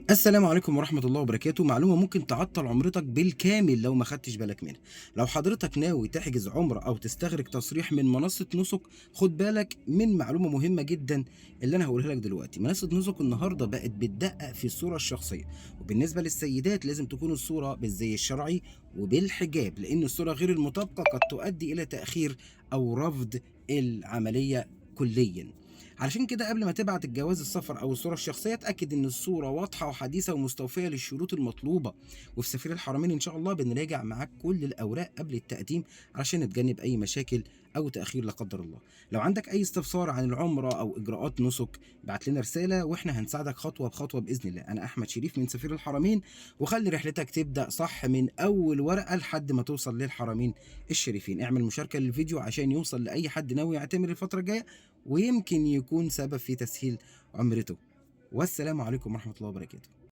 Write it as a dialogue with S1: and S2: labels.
S1: السلام عليكم ورحمة الله وبركاته. معلومة ممكن تعطل عمرتك بالكامل لو ما خدتش بالك منها. لو حضرتك ناوي تحجز عمرة أو تستخرج تصريح من منصة نسك، خد بالك من معلومة مهمة جدا اللي أنا هقولها لك دلوقتي. منصة نسك النهاردة بقت بتدقق في الصورة الشخصية، وبالنسبة للسيدات لازم تكون الصورة بالزي الشرعي وبالحجاب، لأن الصورة غير المطابقة قد تؤدي إلى تأخير أو رفض العملية كليا. علشان كده قبل ما تبعت الجواز السفر او الصوره الشخصيه اتاكد ان الصوره واضحه وحديثه ومستوفيه للشروط المطلوبه. وفي سفير الحرمين ان شاء الله بنراجع معاك كل الاوراق قبل التقديم علشان نتجنب اي مشاكل او تاخير لا قدر الله. لو عندك اي استفسار عن العمره او اجراءات نسك بعت لنا رساله واحنا هنساعدك خطوه بخطوه باذن الله. انا احمد شريف من سفير الحرمين، وخلي رحلتك تبدا صح من اول ورقه لحد ما توصل للحرمين الشريفين. اعمل مشاركه للفيديو عشان يوصل لاي حد ناوي يعتمر الفتره الجايه، ويمكن يكون سبب في تسهيل عمرته. والسلام عليكم ورحمة الله وبركاته.